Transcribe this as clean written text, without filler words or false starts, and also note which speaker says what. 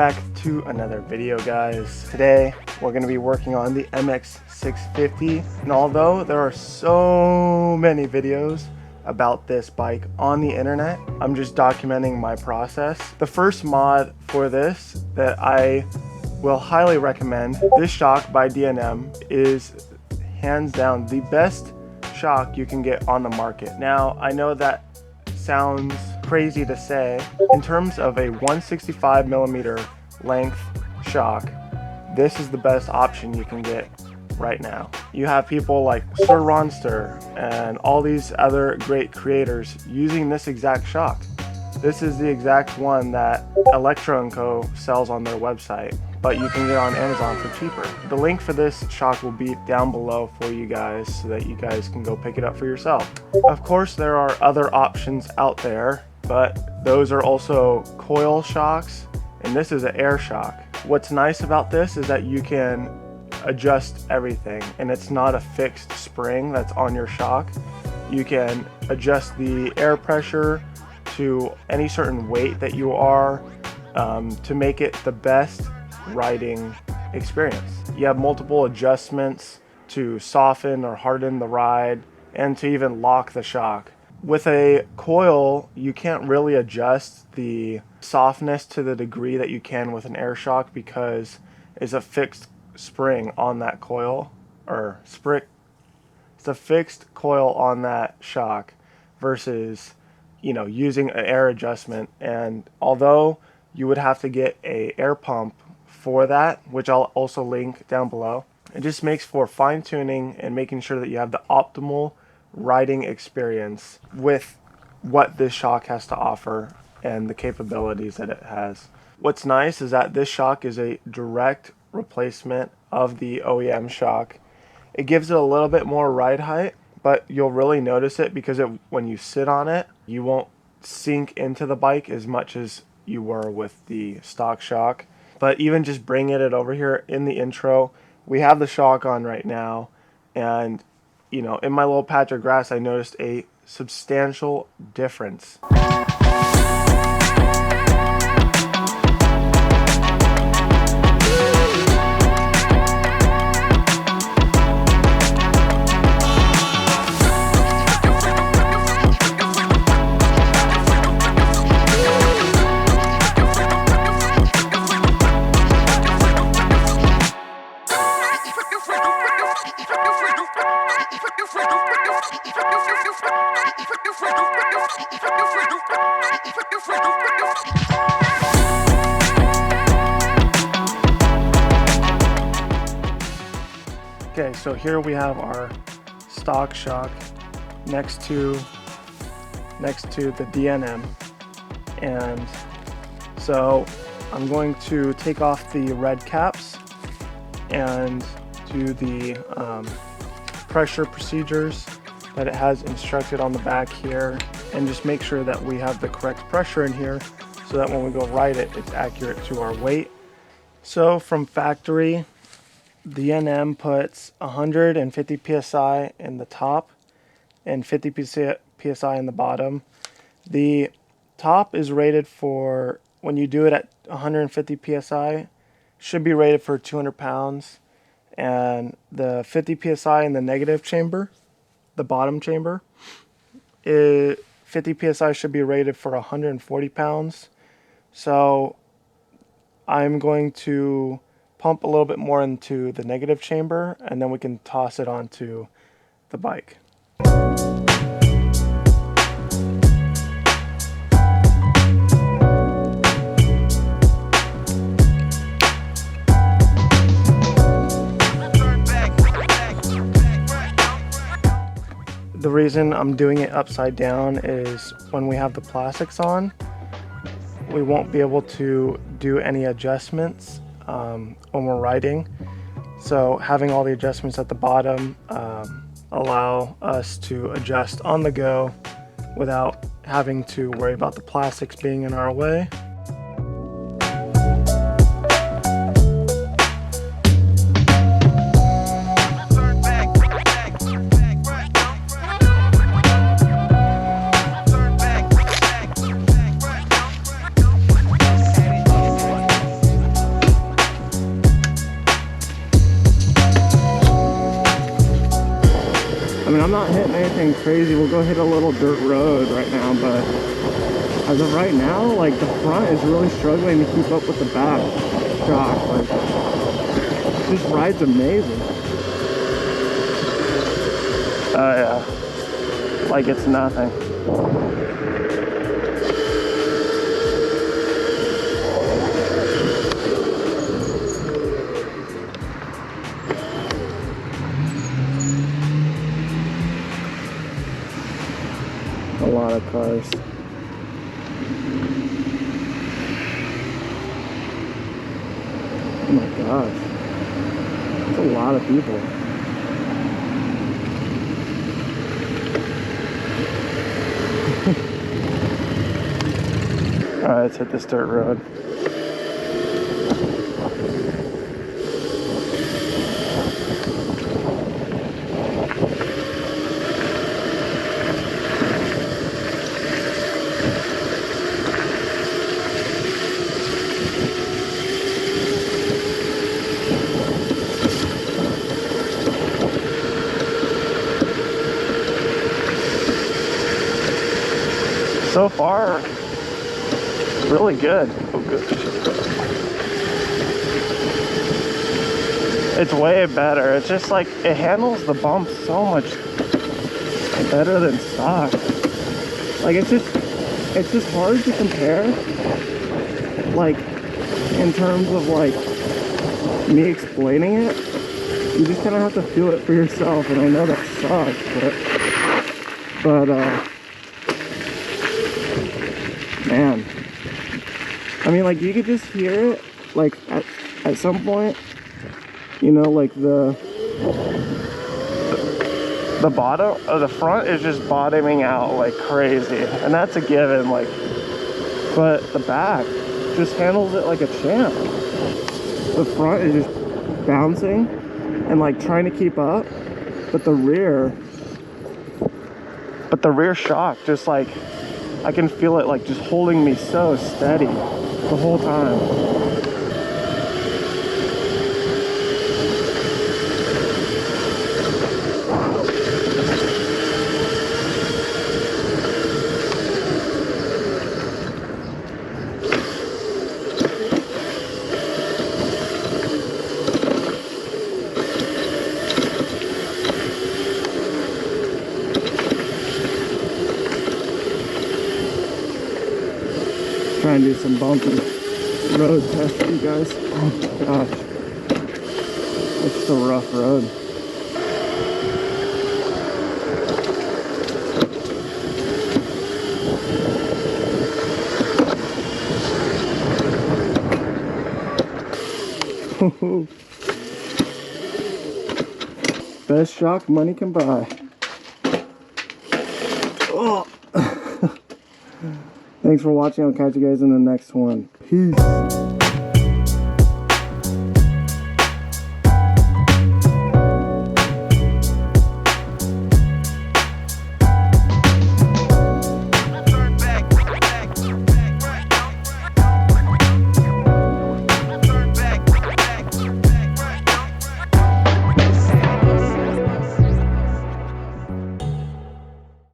Speaker 1: back to another video, guys. Today we're going to be working on the MX650, and although there are so many videos about this bike on the internet, I'm just documenting my process. The first mod for this that I will highly recommend, this shock by D&M, is hands down the best shock you can get on the market. Now, I know that sounds crazy to say. In terms of a 165mm length shock, this is the best option you can get right now. You have people like Sir Ronster and all these other great creators using this exact shock. This is the exact one that Electro & Co sells on their website, but you can get on Amazon for cheaper. The link for this shock will be down below for you guys so that you guys can go pick it up for yourself. Of course, there are other options out there, but those are also coil shocks, and this is an air shock. What's nice about this is that you can adjust everything, and it's not a fixed spring that's on your shock. You can adjust the air pressure to any certain weight that you are to make it the best riding experience. You have multiple adjustments to soften or harden the ride and to even lock the shock. With a coil, you can't really adjust the softness to the degree that you can with an air shock because it's a fixed spring on that coil, or it's a fixed coil on that shock versus, you know, using an air adjustment. And although you would have to get a air pump for that, which I'll also link down below, it just makes for fine-tuning and making sure that you have the optimal riding experience with what this shock has to offer and the capabilities that it has. What's nice is that this shock is a direct replacement of the OEM shock. It gives it a little bit more ride height, but you'll really notice it because when you sit on it, you won't sink into the bike as much as you were with the stock shock. But even just bringing it over here in the intro, we have the shock on right now, and you know, in my little patch of grass, I noticed a substantial difference. Okay, so here we have our stock shock next to the D&M, and so I'm going to take off the red caps and do the pressure procedures that it has instructed on the back here, and just make sure that we have the correct pressure in here so that when we go ride it, it's accurate to our weight. So from factory, D&M puts 150 psi in the top and 50 psi in the bottom. The top is rated for, when you do it at 150 psi, should be rated for 200 pounds, and the 50 psi in the negative chamber, the bottom chamber, 50 psi should be rated for 140 pounds. So I'm going to pump a little bit more into the negative chamber, and then we can toss it onto the bike. The reason I'm doing it upside down is when we have the plastics on, we won't be able to do any adjustments when we're riding. So having all the adjustments at the bottom allow us to adjust on the go without having to worry about the plastics being in our way. not hitting anything crazy. We'll go hit a little dirt road right now, but as of right now, like the front is really struggling to keep up with the back shock. Like, this ride's amazing. Oh yeah, like it's nothing. A lot of cars. Oh my gosh, that's a lot of people. Alright, let's hit this dirt road. So far, really good. Oh, good. It's way better. It's just like it handles the bumps so much better than stock. Like it's just hard to compare. Like in terms of like me explaining it, you just kind of have to feel it for yourself. And I know that sucks, but man, I mean, like you could just hear it like at some point, you know, like the bottom of the front is just bottoming out like crazy, and that's a given. Like, but the back just handles it like a champ. The front is just bouncing and like trying to keep up, but the rear shock just like, I can feel it like just holding me so steady the whole time. Try and do some bumpy road tests for you guys. Oh gosh, it's just a rough road. Best shock money can buy. Oh. Thanks for watching. I'll catch you guys in the next one. Peace.